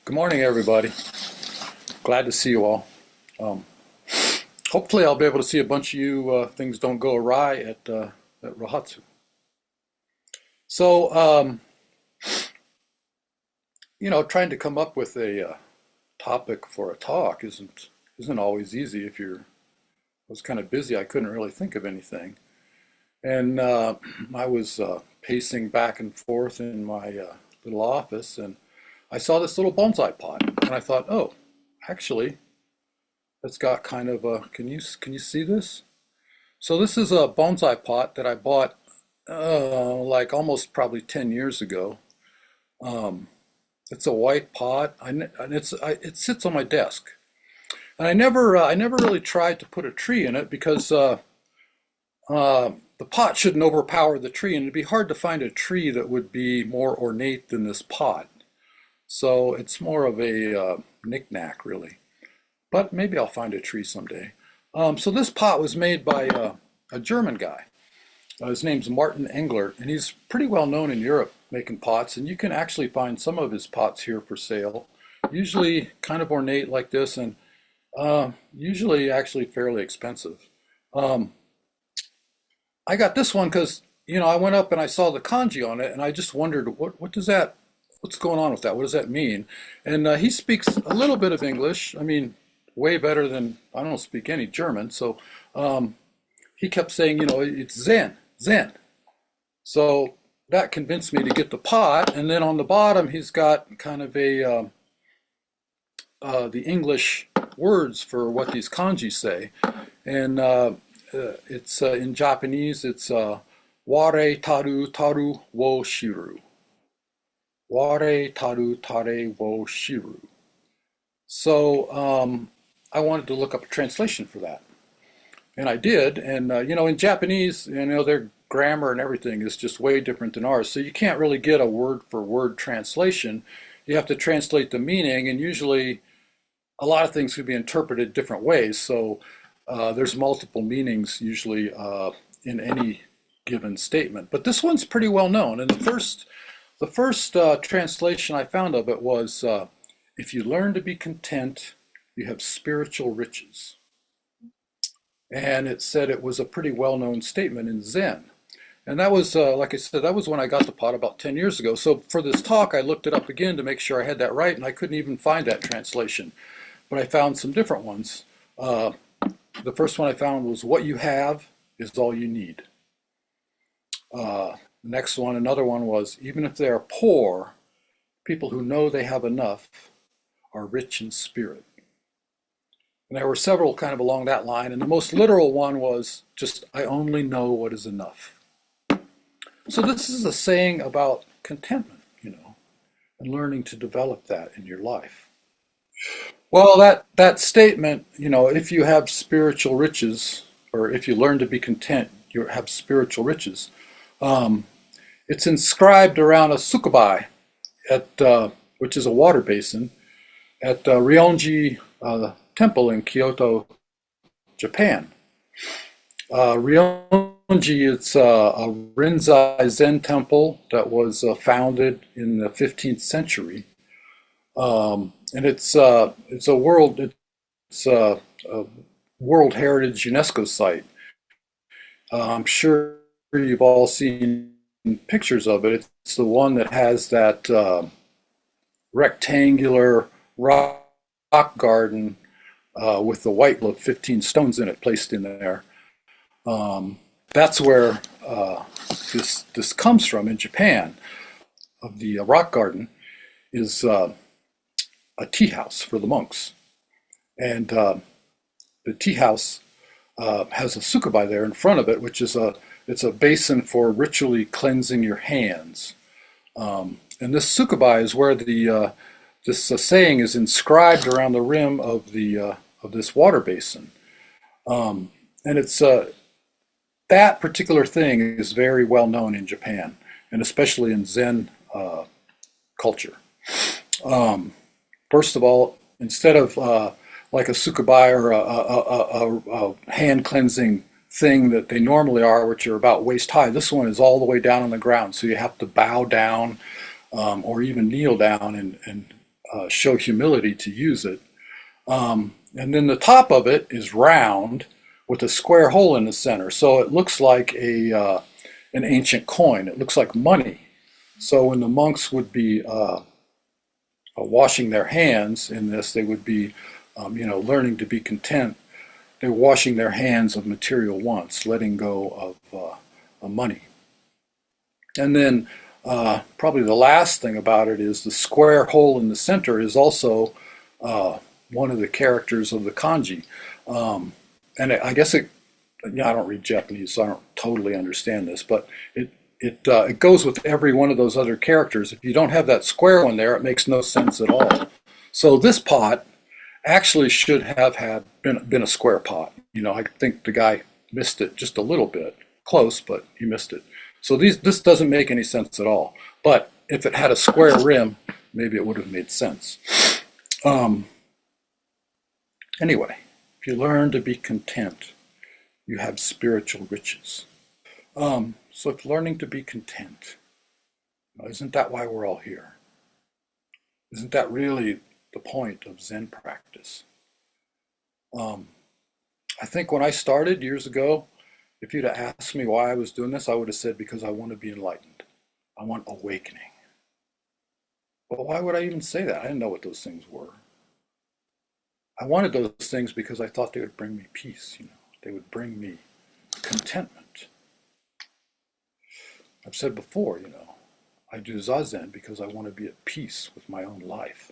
Good morning, everybody. Glad to see you all. Um, Hopefully, I'll be able to see a bunch of you. Things don't go awry at Rahatsu. So, trying to come up with a topic for a talk isn't always easy. If you're, I was kind of busy, I couldn't really think of anything, and I was pacing back and forth in my little office, and I saw this little bonsai pot, and I thought, oh, actually. It's got kind of a, can you see this? So this is a bonsai pot that I bought like almost probably 10 years ago. Um, it's a white pot, and it sits on my desk. And I never really tried to put a tree in it because the pot shouldn't overpower the tree, and it'd be hard to find a tree that would be more ornate than this pot. So it's more of a knick-knack, really. But maybe I'll find a tree someday. So this pot was made by a German guy. His name's Martin Engler, and he's pretty well known in Europe making pots, and you can actually find some of his pots here for sale. Usually kind of ornate like this, and usually actually fairly expensive. Um, I got this one because, I went up and I saw the kanji on it, and I just wondered, what does that, what's going on with that? What does that mean? And he speaks a little bit of English. I mean, way better than I don't speak any German. So he kept saying, it's Zen, Zen. So that convinced me to get the pot. And then on the bottom, he's got kind of the English words for what these kanji say. And it's in Japanese, it's ware taru taru wo shiru. Ware taru tare wo shiru. So I wanted to look up a translation for that. And I did. And, in Japanese, their grammar and everything is just way different than ours. So you can't really get a word for word translation. You have to translate the meaning. And usually a lot of things could be interpreted different ways. So there's multiple meanings usually in any given statement. But this one's pretty well known. And the first translation I found of it was, if you learn to be content, you have spiritual riches. And it said it was a pretty well-known statement in Zen. And that was, like I said, that was when I got the pot about 10 years ago. So for this talk, I looked it up again to make sure I had that right, and I couldn't even find that translation. But I found some different ones. The first one I found was, what you have is all you need. The next one, another one was, even if they are poor, people who know they have enough are rich in spirit. And there were several kind of along that line, and the most literal one was just, I only know what is enough. So this is a saying about contentment, and learning to develop that in your life. Well, that statement, if you have spiritual riches, or if you learn to be content, you have spiritual riches. It's inscribed around a sukubai, which is a water basin, at Rionji Temple in Kyoto, Japan. Rionji, it's a Rinzai Zen temple that was founded in the 15th century, and it's a World Heritage UNESCO site. I'm sure you've all seen pictures of it. It's the one that has that rectangular rock garden with the white of 15 stones in it placed in there. That's where this comes from in Japan. Of the rock garden is a tea house for the monks, and the tea house has a sukubai there in front of it, which is it's a basin for ritually cleansing your hands. And this sukubai is where this saying is inscribed around the rim of this water basin. And it's that particular thing is very well known in Japan, and especially in Zen culture. First of all, instead of like a sukubai or a hand cleansing thing that they normally are, which are about waist high, this one is all the way down on the ground. So you have to bow down or even kneel down and show humility to use it. And then the top of it is round with a square hole in the center. So it looks like an ancient coin. It looks like money. So when the monks would be washing their hands in this, they would be, learning to be content. They're washing their hands of material wants, letting go of money. And then probably the last thing about it is the square hole in the center is also one of the characters of the kanji. And I guess I don't read Japanese, so I don't totally understand this, but it goes with every one of those other characters. If you don't have that square one there, it makes no sense at all. So this pot actually should have been a square pot. I think the guy missed it just a little bit, close, but he missed it. So this doesn't make any sense at all. But if it had a square rim, maybe it would have made sense. Anyway, if you learn to be content, you have spiritual riches. So it's learning to be content. Isn't that why we're all here? Isn't that really the point of Zen practice? I think when I started years ago, if you'd have asked me why I was doing this, I would have said because I want to be enlightened. I want awakening. But why would I even say that? I didn't know what those things were. I wanted those things because I thought they would bring me peace. They would bring me contentment. I've said before, I do Zazen because I want to be at peace with my own life.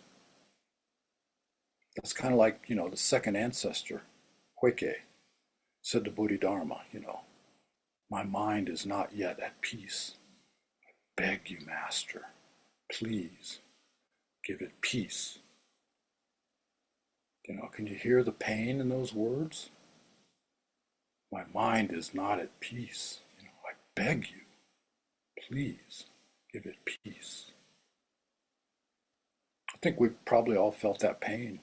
That's kind of like, the second ancestor, Huike, said to Bodhidharma, my mind is not yet at peace. I beg you, Master, please give it peace. Can you hear the pain in those words? My mind is not at peace. I beg you, please give it peace. I think we've probably all felt that pain,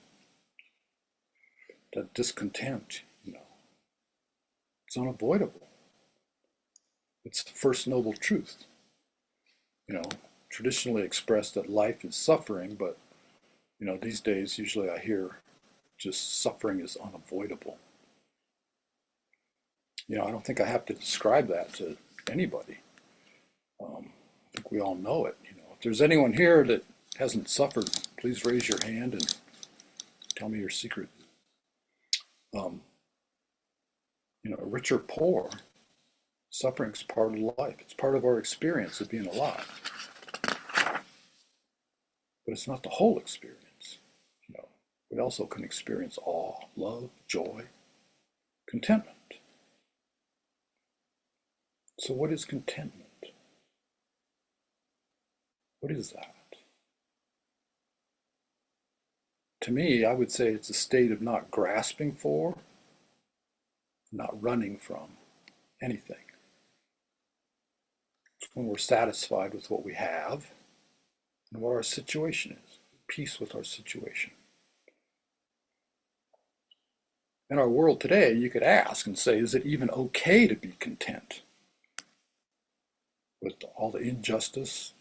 that discontent, It's unavoidable. It's the first noble truth, traditionally expressed that life is suffering, but, these days usually I hear just suffering is unavoidable. I don't think I have to describe that to anybody. I think we all know it. If there's anyone here that hasn't suffered, please raise your hand and tell me your secret. Rich or poor, suffering's part of life. It's part of our experience of being alive. But it's not the whole experience. We also can experience awe, love, joy, contentment. So what is contentment? What is that? To me, I would say it's a state of not grasping for, not running from anything. It's when we're satisfied with what we have and what our situation is, peace with our situation. In our world today, you could ask and say, is it even okay to be content with all the injustice,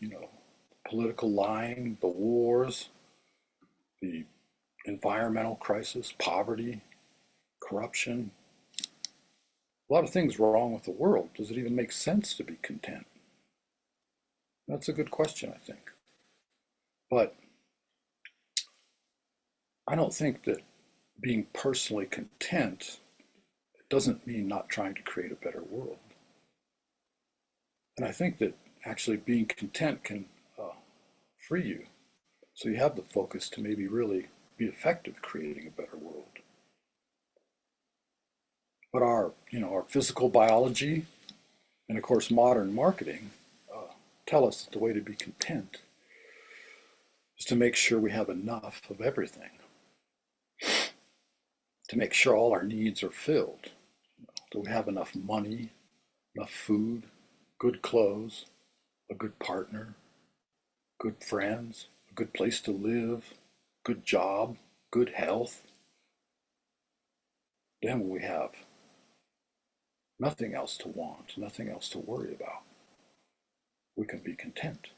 political lying, the wars, the environmental crisis, poverty, corruption, a lot of things wrong with the world. Does it even make sense to be content? That's a good question, I think. But I don't think that being personally content doesn't mean not trying to create a better world. And I think that actually being content can free you. So you have the focus to maybe really be effective creating a better world. But our physical biology and of course modern marketing tell us that the way to be content is to make sure we have enough of everything, to make sure all our needs are filled, that we have enough money, enough food, good clothes, a good partner, good friends, a good place to live, good job, good health. Then we have nothing else to want, nothing else to worry about. We can be content.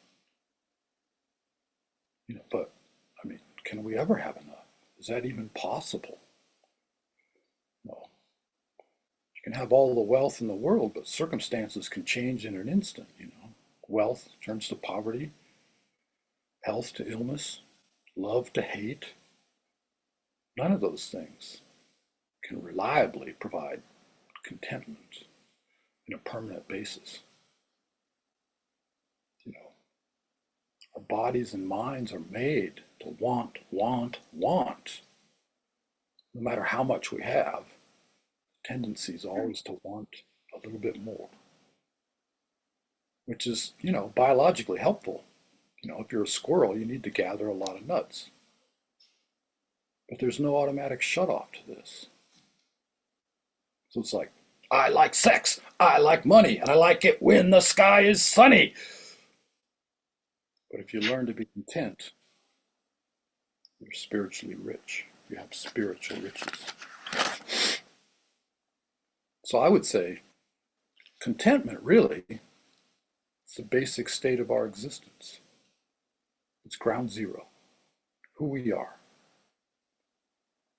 But I mean, can we ever have enough? Is that even possible? No. You can have all the wealth in the world, but circumstances can change in an instant, you know. Wealth turns to poverty, health to illness, love to hate. None of those things can reliably provide contentment in a permanent basis. You know, our bodies and minds are made to want, want, want. No matter how much we have, the tendency is always to want a little bit more, which is, you know, biologically helpful. You know, if you're a squirrel, you need to gather a lot of nuts. But there's no automatic shutoff to this. So it's like, I like sex, I like money, and I like it when the sky is sunny. But if you learn to be content, you're spiritually rich. You have spiritual riches. So I would say contentment really is the basic state of our existence. It's ground zero, who we are.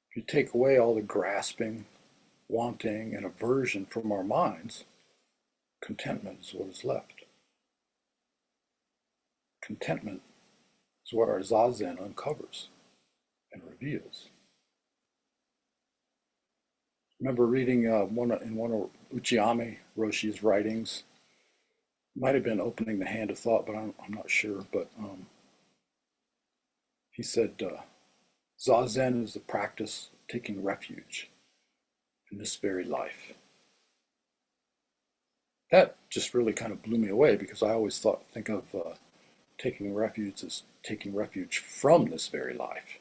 If you take away all the grasping, wanting, and aversion from our minds, contentment is what is left. Contentment is what our zazen uncovers and reveals. I remember reading in one of Uchiyame Roshi's writings, might have been Opening the Hand of Thought, but I'm not sure, but he said, Zazen is the practice of taking refuge in this very life. That just really kind of blew me away because I always think of taking refuge as taking refuge from this very life.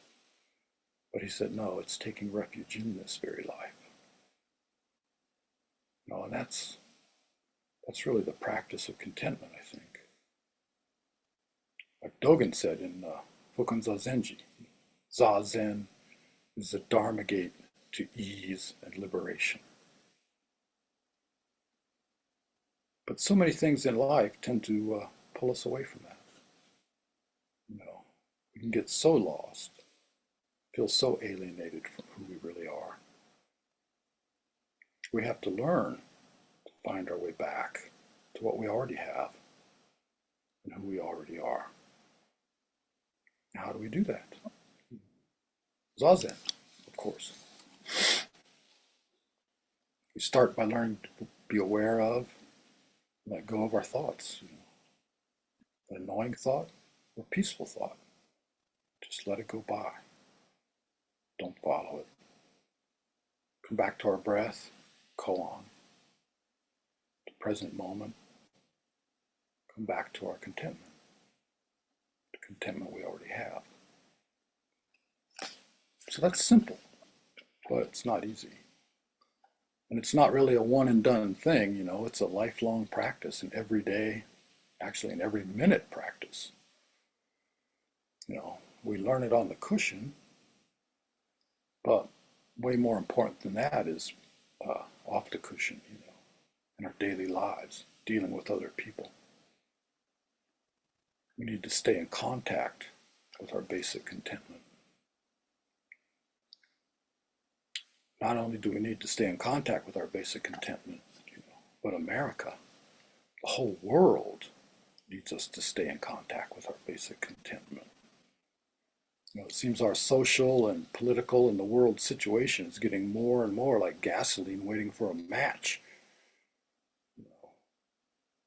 But he said, no, it's taking refuge in this very life. No, and that's really the practice of contentment, I think. Like Dogen said in Fukan Zazenji, Zazen is the Dharma gate to ease and liberation. But so many things in life tend to pull us away from that. You know, we can get so lost, feel so alienated from who we really are. We have to learn to find our way back to what we already have and who we already are. How do we do that? Zazen, of course. We start by learning to be aware of, let go of our thoughts. You know, an annoying thought or peaceful thought. Just let it go by. Don't follow it. Come back to our breath, koan, the present moment. Come back to our contentment, the contentment we already have. So that's simple, but it's not easy. And it's not really a one and done thing, you know, it's a lifelong practice, an everyday, actually an every minute practice. You know, we learn it on the cushion, but way more important than that is off the cushion, you know, in our daily lives, dealing with other people. We need to stay in contact with our basic contentment. Not only do we need to stay in contact with our basic contentment, you know, but America, the whole world needs us to stay in contact with our basic contentment. You know, it seems our social and political and the world situation is getting more and more like gasoline waiting for a match. You know,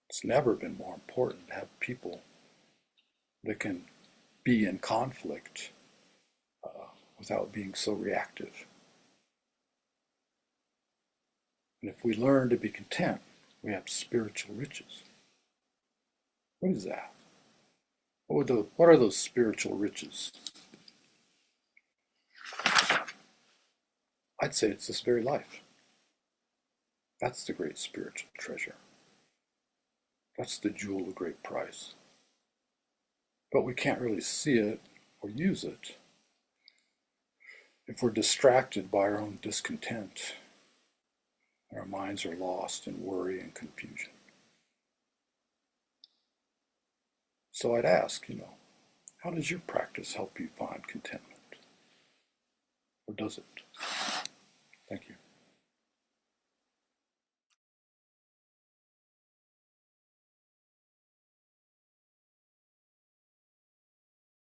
it's never been more important to have people that can be in conflict without being so reactive. And if we learn to be content, we have spiritual riches. What is that? What are those spiritual riches? I'd say it's this very life. That's the great spiritual treasure. That's the jewel of great price. But we can't really see it or use it if we're distracted by our own discontent. Our minds are lost in worry and confusion. So I'd ask, you know, how does your practice help you find contentment? does it.